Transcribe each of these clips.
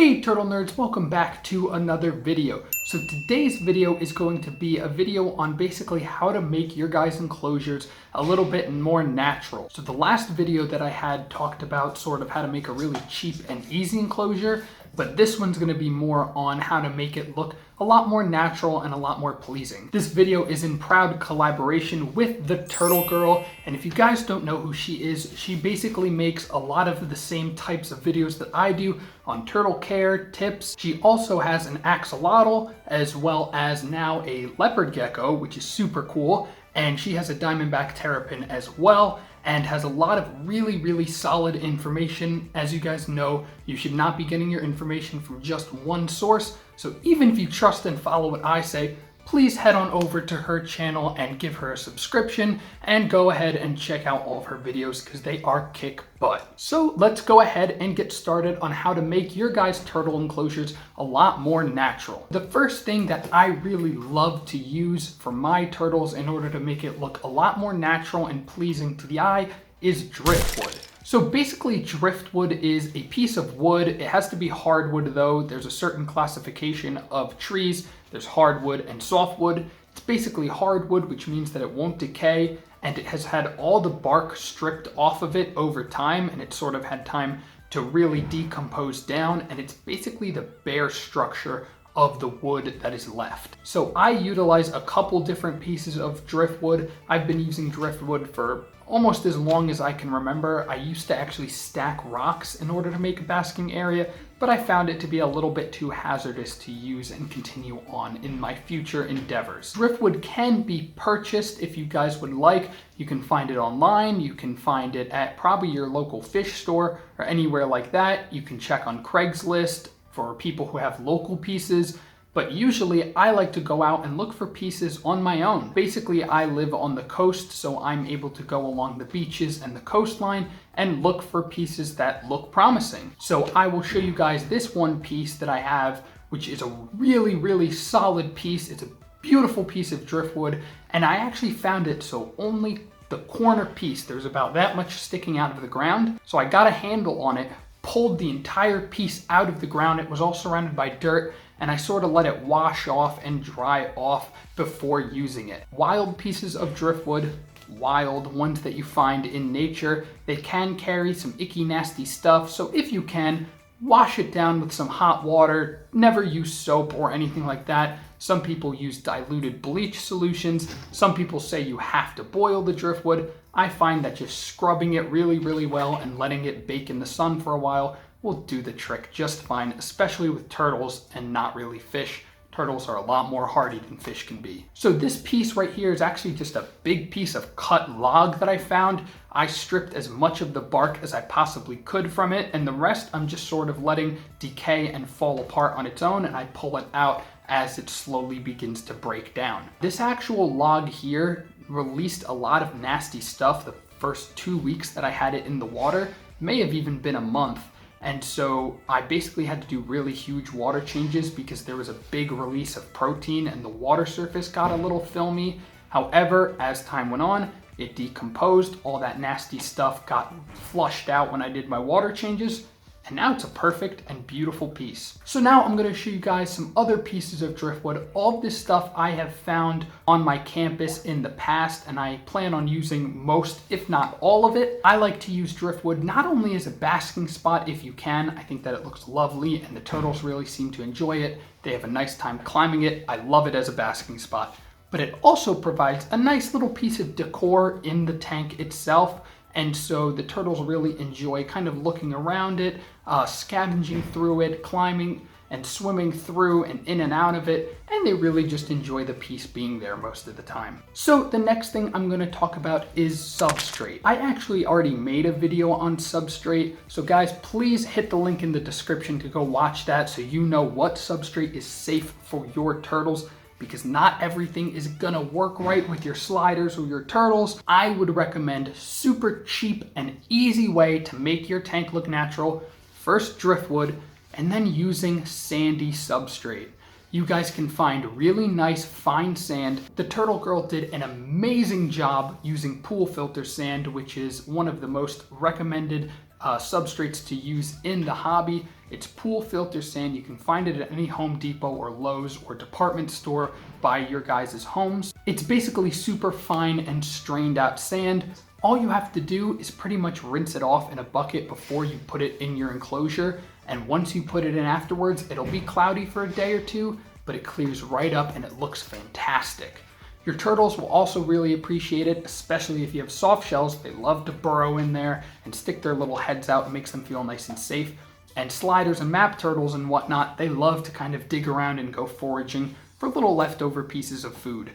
Hey turtle nerds, welcome back to another video. So today's video is going to be a video on basically how to make your guys' enclosures a little bit more natural. So the last video that I had talked about sort of how to make a really cheap and easy enclosure, but this one's going to be more on how to make it look a lot more natural and a lot more pleasing. This video is in proud collaboration with the Turtle Girl, and if you guys don't know who she is, she basically makes a lot of the same types of videos that I do on turtle care, tips. She also has an axolotl as well as now a leopard gecko, which is super cool, and she has a diamondback terrapin as well, and has a lot of really solid information. As you guys know, you should not be getting your information from just one source. So even if you trust and follow what I say, please head on over to her channel and give her a subscription and go ahead and check out all of her videos because they are kick butt. So let's go ahead and get started on how to make your guys' turtle enclosures a lot more natural. The first thing that I really love to use for my turtles in order to make it look a lot more natural and pleasing to the eye is driftwood. So basically driftwood is a piece of wood. It has to be hardwood though. There's a certain classification of trees. There's hardwood and softwood. It's basically hardwood, which means that it won't decay, and it has had all the bark stripped off of it over time, and it sort of had time to really decompose down, and it's basically the bare structure of the wood that is left. So I utilize a couple different pieces of driftwood. I've been using driftwood for almost as long as I can remember. I used to actually stack rocks in order to make a basking area, but I found it to be a little bit too hazardous to use and continue on in my future endeavors. Driftwood can be purchased if you guys would like. You can find it online. You can find it at probably your local fish store or anywhere like that. You can check on Craigslist for people who have local pieces. But usually I like to go out and look for pieces on my own. Basically, I live on the coast, so I'm able to go along the beaches and the coastline and look for pieces that look promising. So I will show you guys this one piece that I have, which is a really solid piece. It's a beautiful piece of driftwood, and I actually found it so only the corner piece, there's about that much sticking out of the ground. So I got a handle on it, pulled the entire piece out of the ground. It was all surrounded by dirt, and I sort of let it wash off and dry off before using it. Wild pieces of driftwood, wild ones that you find in nature, they can carry some icky, nasty stuff. So if you can, wash it down with some hot water. Never use soap or anything like that. Some people use diluted bleach solutions. Some people say you have to boil the driftwood. I find that just scrubbing it really well and letting it bake in the sun for a while will do the trick just fine, especially with turtles and not really fish. Turtles are a lot more hardy than fish can be. So this piece right here is actually just a big piece of cut log that I found. I stripped as much of the bark as I possibly could from it, and the rest I'm just sort of letting decay and fall apart on its own, and I pull it out as it slowly begins to break down. This actual log here released a lot of nasty stuff the first 2 weeks that I had it in the water, may have even been a month. And so I basically had to do really huge water changes because there was a big release of protein and the water surface got a little filmy. However, as time went on, it decomposed. All that nasty stuff got flushed out when I did my water changes. And now it's a perfect and beautiful piece. So now I'm gonna show you guys some other pieces of driftwood. All of this stuff I have found on my campus in the past, and I plan on using most, if not all of it. I like to use driftwood not only as a basking spot if you can. I think that it looks lovely and the turtles really seem to enjoy it. They have a nice time climbing it. I love it as a basking spot. But it also provides a nice little piece of decor in the tank itself. And so the turtles really enjoy kind of looking around it, scavenging through it, climbing and swimming through and in and out of it, and they really just enjoy the piece being there most of the time. So the next thing I'm going to talk about is SUBSTRATE. I actually already made a video on SUBSTRATE, so guys, please hit the link in the description to go watch that so you know what substrate is safe for your turtles, because not everything is gonna work right with your sliders or your turtles. I would recommend super cheap and easy way to make your tank look natural. First driftwood, and then using sandy substrate. You guys can find really nice fine sand. The Turtle Girl did an amazing job using pool filter sand, which is one of the most recommended substrates to use in the hobby. It's pool filter sand. You can find it at any Home Depot or Lowe's or department store by your guys' homes. It's basically super fine and strained out sand. All you have to do is pretty much rinse it off in a bucket before you put it in your enclosure. And once you put it in afterwards, it'll be cloudy for a day or two, but it clears right up and it looks fantastic. Your turtles will also really appreciate it, especially if you have soft shells. They love to burrow in there and stick their little heads out. It makes them feel nice and safe. And sliders and map turtles and whatnot, they love to kind of dig around and go foraging for little leftover pieces of food.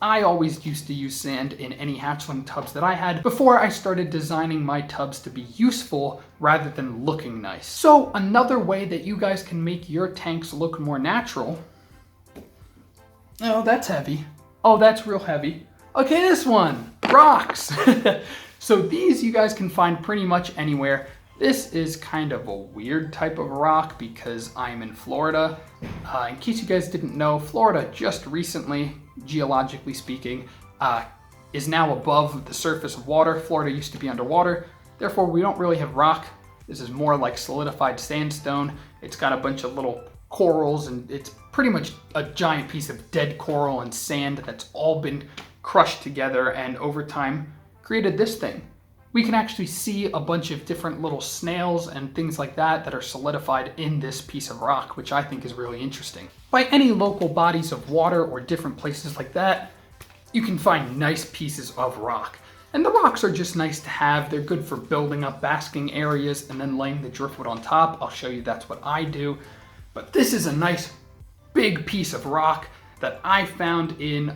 I always used to use sand in any hatchling tubs that I had before I started designing my tubs to be useful rather than looking nice. So another way that you guys can make your tanks look more natural. Oh, that's heavy. Oh, that's real heavy. Okay, this one, rocks. So these you guys can find pretty much anywhere. This is kind of a weird type of rock because I'm in Florida. In case you guys didn't know, Florida just recently, geologically speaking, is now above the surface of water. Florida used to be underwater. Therefore, we don't really have rock. This is more like solidified sandstone. It's got a bunch of little corals and it's pretty much a giant piece of dead coral and sand that's all been crushed together and over time created this thing. We can actually see a bunch of different little snails and things like that that are solidified in this piece of rock, which I think is really interesting. By any local bodies of water or different places like that, you can find nice pieces of rock. And the rocks are just nice to have. They're good for building up basking areas and then laying the driftwood on top. I'll show you that's what I do. But this is a nice big piece of rock that I found in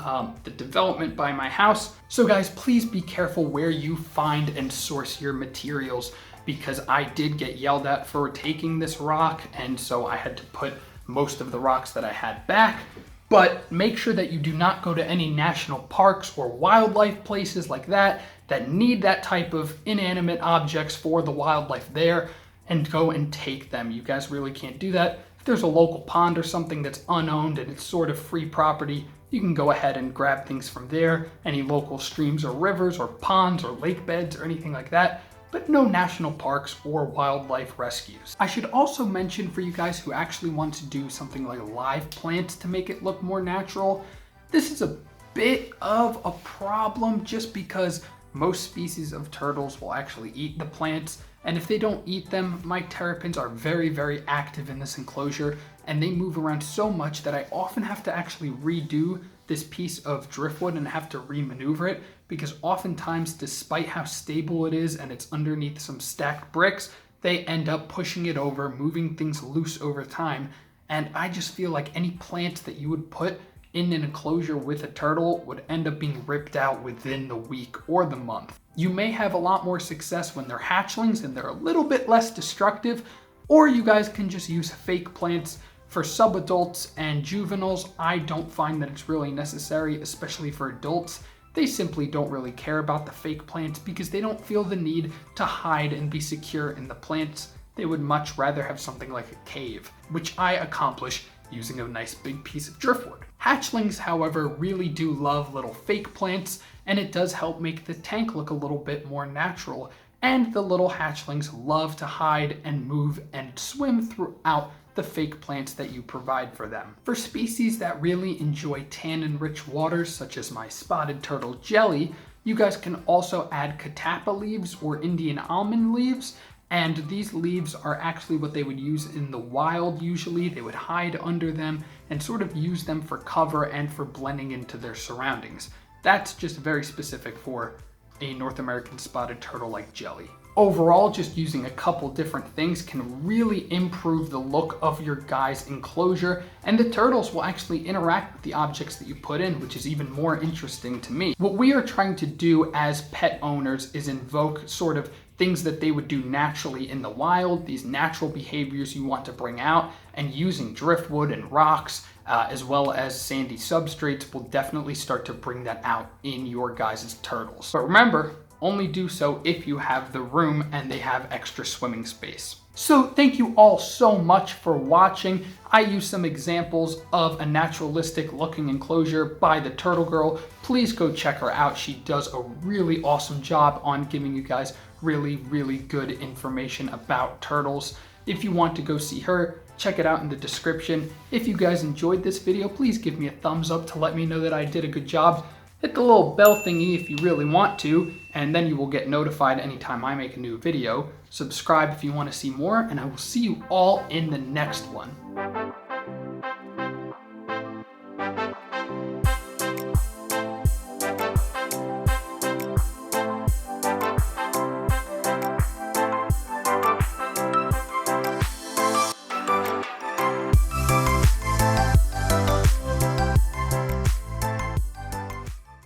the development by my house. So guys, please be careful where you find and source your materials because I did get yelled at for taking this rock, and so I had to put most of the rocks that I had back. But make sure that you do not go to any national parks or wildlife places like that that need that type of inanimate objects for the wildlife there and go and take them. You guys really can't do that. If there's a local pond or something that's unowned and it's sort of free property, you can go ahead and grab things from there, any local streams or rivers or ponds or lake beds or anything like that, but no national parks or wildlife rescues. I should also mention for you guys who actually want to do something like live plants to make it look more natural, this is a bit of a problem just because most species of turtles will actually eat the plants, and if they don't eat them, my terrapins are very, very active in this enclosure, and they move around so much that I often have to actually redo this piece of driftwood and have to remaneuver it, because oftentimes, despite how stable it is and it's underneath some stacked bricks, they end up pushing it over, moving things loose over time, and I just feel like any plants that you would put in an enclosure with a turtle would end up being ripped out within the week or the month. You may have a lot more success when they're hatchlings and they're a little bit less destructive, or you guys can just use fake plants. For subadults and juveniles, I don't find that it's really necessary, especially for adults. They simply don't really care about the fake plants because they don't feel the need to hide and be secure in the plants. They would much rather have something like a cave, which I accomplish using a nice big piece of driftwood. Hatchlings, however, really do love little fake plants, and it does help make the tank look a little bit more natural, and the little hatchlings love to hide and move and swim throughout the fake plants that you provide for them. For species that really enjoy tannin-rich waters, such as my spotted turtle jelly, you guys can also add catappa leaves or Indian almond leaves, and these leaves are actually what they would use in the wild usually. They would hide under them and sort of use them for cover and for blending into their surroundings. That's just very specific for a North American spotted turtle like jelly. Overall, just using a couple different things can really improve the look of your guys' enclosure, and the turtles will actually interact with the objects that you put in, which is even more interesting to me. What we are trying to do as pet owners is invoke sort of things that they would do naturally in the wild, these natural behaviors you want to bring out, and using driftwood and rocks, as well as sandy substrates will definitely start to bring that out in your guys' turtles. But remember, only do so if you have the room and they have extra swimming space. So thank you all so much for watching. I used some examples of a naturalistic looking enclosure by the Turtle Girl. Please go check her out. She does a really awesome job on giving you guys really, really good information about turtles. If you want to go see her, check it out in the description. If you guys enjoyed this video, please give me a thumbs up to let me know that I did a good job. Hit the little bell thingy if you really want to, and then you will get notified anytime I make a new video. Subscribe if you want to see more, and I will see you all in the next one.